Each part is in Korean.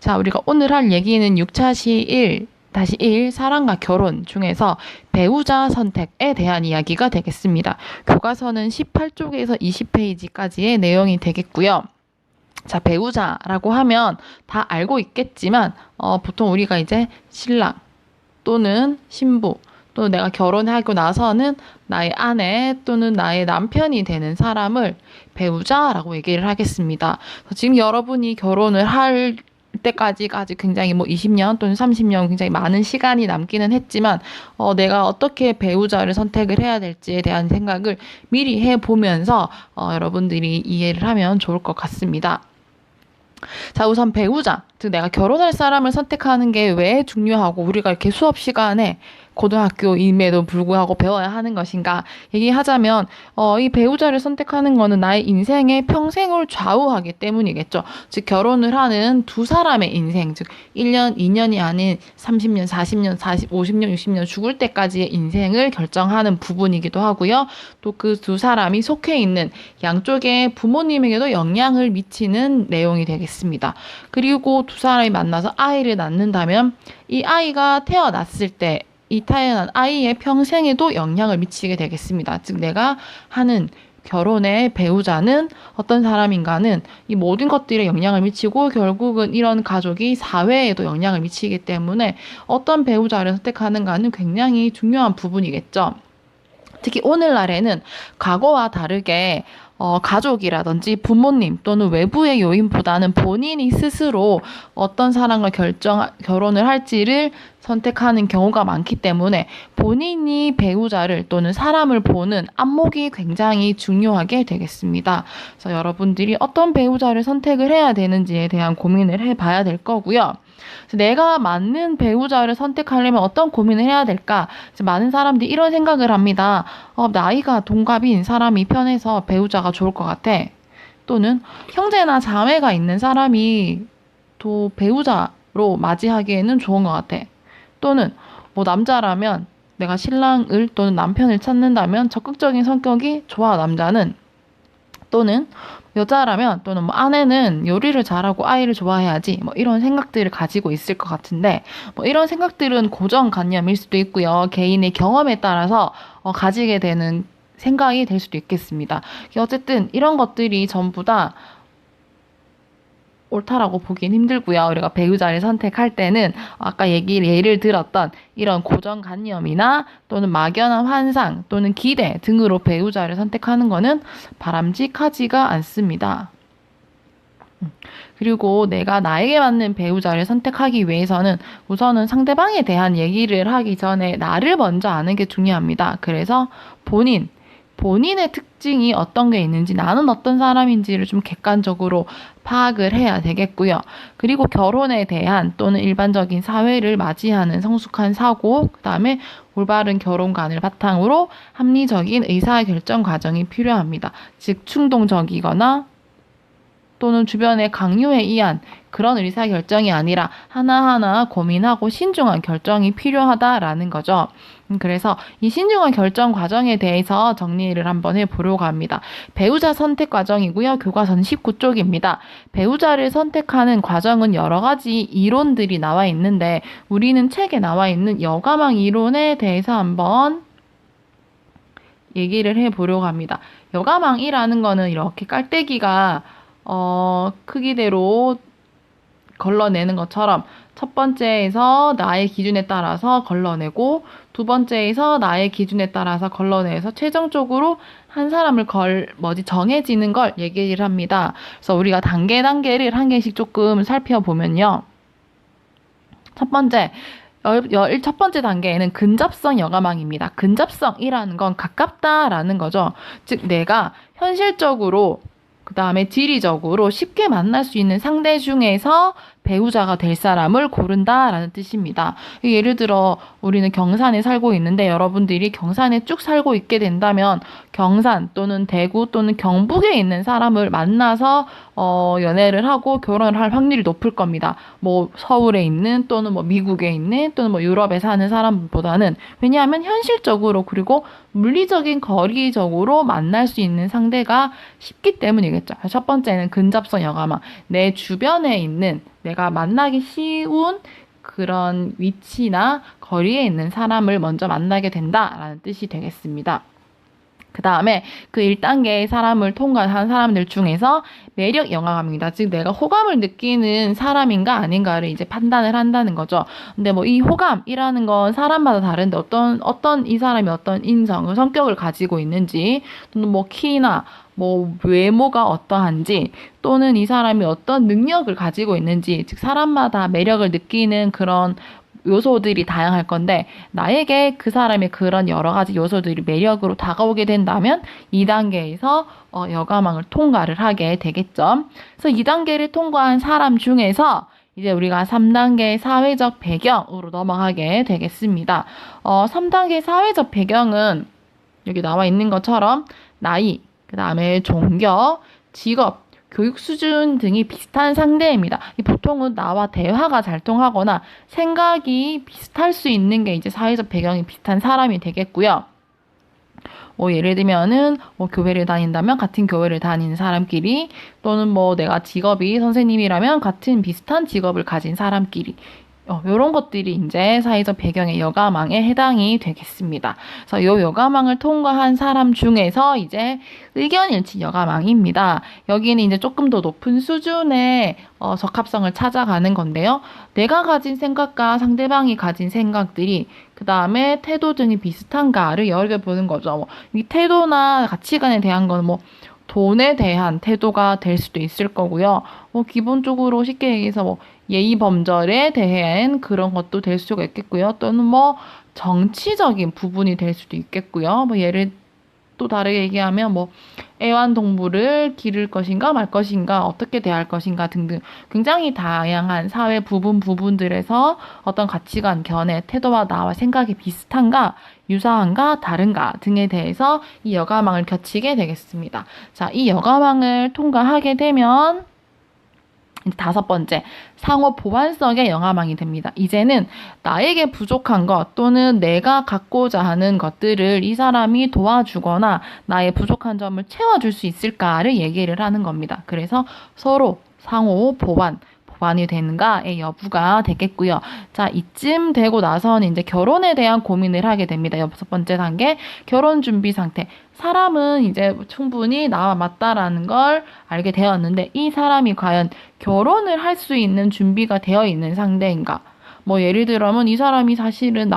자, 우리가 오늘 할 얘기는 6차 시 1-1 사랑과 결혼 중에서 배우자 선택에 대한 이야기가 되겠습니다. 교과서는 18쪽에서 20페이지까지의 내용이 되겠고요. 자, 배우자라고 하면 다 알고 있겠지만 보통 우리가 이제 신랑 또는 신부 또는 내가 결혼하고 나서는 나의 아내 또는 나의 남편이 되는 사람을 배우자라고 얘기를 하겠습니다. 지금 여러분이 결혼을 할 때까지가 아직 굉장히 20년 또는 30년 굉장히 많은 시간이 남기는 했지만 내가 어떻게 배우자를 선택을 해야 될지에 대한 생각을 미리 해보면서 여러분들이 이해를 하면 좋을 것 같습니다. 자, 우선 배우자, 즉 내가 결혼할 사람을 선택하는 게 왜 중요하고 우리가 이렇게 수업 시간에 고등학교임에도 불구하고 배워야 하는 것인가 얘기하자면 이 배우자를 선택하는 거는 나의 인생의 평생을 좌우하기 때문이겠죠. 즉 결혼을 하는 두 사람의 인생, 즉 1년, 2년이 아닌 30년, 40년, 50년, 60년 죽을 때까지의 인생을 결정하는 부분이기도 하고요. 또 그 두 사람이 속해 있는 양쪽의 부모님에게도 영향을 미치는 내용이 되겠습니다. 그리고 두 사람이 만나서 아이를 낳는다면 이 아이가 태어났을 때 이 태어난 아이의 평생에도 영향을 미치게 되겠습니다. 즉 내가 하는 결혼의 배우자는 어떤 사람인가는 이 모든 것들에 영향을 미치고 결국은 이런 가족이 사회에도 영향을 미치기 때문에 어떤 배우자를 선택하는가는 굉장히 중요한 부분이겠죠. 특히 오늘날에는 과거와 다르게 가족이라든지 부모님 또는 외부의 요인보다는 본인이 스스로 어떤 사람과 결혼을 할지를 선택하는 경우가 많기 때문에 본인이 배우자를 또는 사람을 보는 안목이 굉장히 중요하게 되겠습니다. 그래서 여러분들이 어떤 배우자를 선택을 해야 되는지에 대한 고민을 해봐야 될 거고요. 내가 맞는 배우자를 선택하려면 어떤 고민을 해야 될까? 많은 사람들이 이런 생각을 합니다. 나이가 동갑인 사람이 편해서 배우자가 좋을 것 같아. 또는 형제나 자매가 있는 사람이 또 배우자로 맞이하기에는 좋은 것 같아. 또는 남자라면 내가 신랑을 또는 남편을 찾는다면 적극적인 성격이 좋아, 남자는. 또는 여자라면 또는 아내는 요리를 잘하고 아이를 좋아해야지 이런 생각들을 가지고 있을 것 같은데 이런 생각들은 고정관념일 수도 있고요. 개인의 경험에 따라서 가지게 되는 생각이 될 수도 있겠습니다. 어쨌든 이런 것들이 전부 다 옳다라고 보긴 힘들고요. 우리가 배우자를 선택할 때는 아까 예를 들었던 이런 고정관념이나 또는 막연한 환상 또는 기대 등으로 배우자를 선택하는 것은 바람직하지가 않습니다. 그리고 내가 나에게 맞는 배우자를 선택하기 위해서는 우선은 상대방에 대한 얘기를 하기 전에 나를 먼저 아는 게 중요합니다. 그래서 본인의 특징이 어떤 게 있는지, 나는 어떤 사람인지를 좀 객관적으로 파악을 해야 되겠고요. 그리고 결혼에 대한 또는 일반적인 사회를 맞이하는 성숙한 사고, 그 다음에 올바른 결혼관을 바탕으로 합리적인 의사결정 과정이 필요합니다. 즉 충동적이거나 또는 주변의 강요에 의한 그런 의사결정이 아니라 하나하나 고민하고 신중한 결정이 필요하다라는 거죠. 그래서 이 신중한 결정 과정에 대해서 정리를 한번 해보려고 합니다. 배우자 선택 과정이고요. 교과서는 19쪽입니다. 배우자를 선택하는 과정은 여러 가지 이론들이 나와 있는데 우리는 책에 나와 있는 여가망 이론에 대해서 한번 얘기를 해보려고 합니다. 여가망이라는 거는 이렇게 깔때기가 크기대로 걸러내는 것처럼 첫 번째에서 나의 기준에 따라서 걸러내고 두 번째에서 나의 기준에 따라서 걸러내서 최종적으로 한 사람을 정해지는 걸 얘기를 합니다. 그래서 우리가 단계를 한 개씩 조금 살펴보면요. 첫 번째 단계에는 근접성 여가망입니다. 근접성이라는 건 가깝다라는 거죠. 즉 내가 현실적으로 그 다음에 지리적으로 쉽게 만날 수 있는 상대 중에서 배우자가 될 사람을 고른다라는 뜻입니다. 예를 들어 우리는 경산에 살고 있는데 여러분들이 경산에 쭉 살고 있게 된다면 경산 또는 대구 또는 경북에 있는 사람을 만나서 연애를 하고 결혼을 할 확률이 높을 겁니다. 서울에 있는 또는 미국에 있는 또는 유럽에 사는 사람보다는. 왜냐하면 현실적으로 그리고 물리적인 거리적으로 만날 수 있는 상대가 쉽기 때문이겠죠. 첫 번째는 근접성 여가망. 내 주변에 있는 내가 만나기 쉬운 그런 위치나 거리에 있는 사람을 먼저 만나게 된다라는 뜻이 되겠습니다. 그 다음에 그 1단계의 사람을 통과한 사람들 중에서 매력 영화감입니다. 즉 내가 호감을 느끼는 사람인가 아닌가를 이제 판단을 한다는 거죠. 근데 뭐 이 호감이라는 건 사람마다 다른데 어떤 이 사람이 어떤 인성, 성격을 가지고 있는지, 또는 뭐 키나 뭐 외모가 어떠한지, 또는 이 사람이 어떤 능력을 가지고 있는지, 즉 사람마다 매력을 느끼는 그런 요소들이 다양할 건데, 나에게 그 사람의 그런 여러 가지 요소들이 매력으로 다가오게 된다면 2단계에서 여가망을 통과를 하게 되겠죠. 그래서 2단계를 통과한 사람 중에서 이제 우리가 3단계 사회적 배경으로 넘어가게 되겠습니다. 3단계 사회적 배경은 여기 나와 있는 것처럼 나이, 그 다음에 종교, 직업, 교육 수준 등이 비슷한 상대입니다. 보통은 나와 대화가 잘 통하거나 생각이 비슷할 수 있는 게 이제 사회적 배경이 비슷한 사람이 되겠고요. 예를 들면은 교회를 다닌다면 같은 교회를 다니는 사람끼리, 또는 뭐 내가 직업이 선생님이라면 같은 비슷한 직업을 가진 사람끼리, 요런 것들이 이제 사회적 배경의 여가망에 해당이 되겠습니다. 그래서 요 여가망을 통과한 사람 중에서 이제 의견일치 여가망입니다. 여기는 이제 조금 더 높은 수준의 적합성을 찾아가는 건데요. 내가 가진 생각과 상대방이 가진 생각들이 그 다음에 태도 등이 비슷한가를 여겨보는 거죠. 이 태도나 가치관에 대한 거는 뭐 돈에 대한 태도가 될 수도 있을 거고요. 기본적으로 쉽게 얘기해서 뭐 예의 범절에 대한 그런 것도 될 수가 있겠고요. 또는 뭐 정치적인 부분이 될 수도 있겠고요. 뭐 예를 또 다르게 얘기하면 뭐 애완동물을 기를 것인가 말 것인가, 어떻게 대할 것인가 등등 굉장히 다양한 사회 부분들에서 어떤 가치관, 견해, 태도와 나와 생각이 비슷한가, 유사한가, 다른가 등에 대해서 이 여가망을 거치게 되겠습니다. 자, 이 여가망을 통과하게 되면 이제 5번째, 상호 보완성의 여가망이 됩니다. 이제는 나에게 부족한 것 또는 내가 갖고자 하는 것들을 이 사람이 도와주거나 나의 부족한 점을 채워줄 수 있을까를 얘기를 하는 겁니다. 그래서 서로 상호 보완이 되는가의 여부가 되겠고요. 자, 이쯤 되고 나서는 이제 결혼에 대한 고민을 하게 됩니다. 6번째 단계, 결혼 준비 상태. 사람은 이제 충분히 나와 맞다라는 걸 알게 되었는데, 이 사람이 과연 결혼을 할 수 있는 준비가 되어 있는 상대인가? 뭐 예를 들면 이 사람이 사실은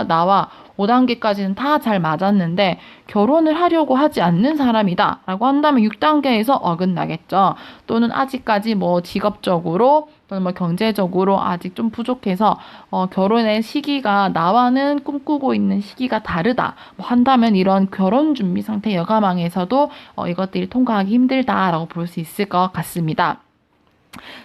나와 5단계까지는 다 잘 맞았는데 결혼을 하려고 하지 않는 사람이다 라고 한다면 6단계에서 어긋나겠죠. 또는 아직까지 뭐 직업적으로 또는 뭐 경제적으로 아직 좀 부족해서 결혼의 시기가 나와는 꿈꾸고 있는 시기가 다르다 뭐 한다면 이런 결혼 준비 상태 여가망에서도 이것들이 통과하기 힘들다라고 볼 수 있을 것 같습니다.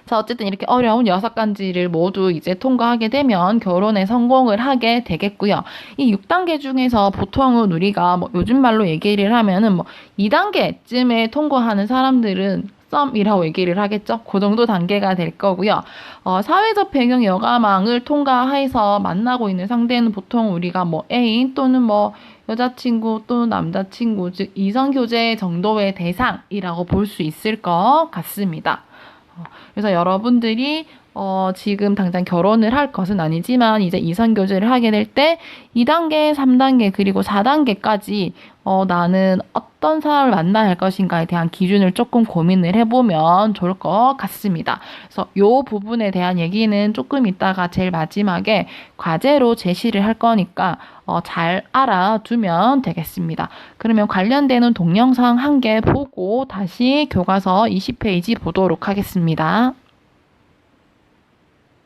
자, 어쨌든 이렇게 어려운 6가지를 모두 이제 통과하게 되면 결혼에 성공을 하게 되겠고요. 이 6단계 중에서 보통은 우리가 뭐 요즘 말로 얘기를 하면은 뭐 2단계쯤에 통과하는 사람들은 썸이라고 얘기를 하겠죠. 그 정도 단계가 될 거고요. 사회적 배경 여가망을 통과해서 만나고 있는 상대는 보통 우리가 뭐 애인 또는 뭐 여자친구 또는 남자친구, 즉 이성교제 정도의 대상이라고 볼 수 있을 것 같습니다. 그래서 여러분들이 지금 당장 결혼을 할 것은 아니지만 이제 이성교제를 하게 될 때 2단계, 3단계 그리고 4단계까지 나는 어떤 사람을 만나야 할 것인가에 대한 기준을 조금 고민을 해보면 좋을 것 같습니다. 그래서 이 부분에 대한 얘기는 조금 이따가 제일 마지막에 과제로 제시를 할 거니까 잘 알아두면 되겠습니다. 그러면 관련되는 동영상 한 개 보고 다시 교과서 20페이지 보도록 하겠습니다.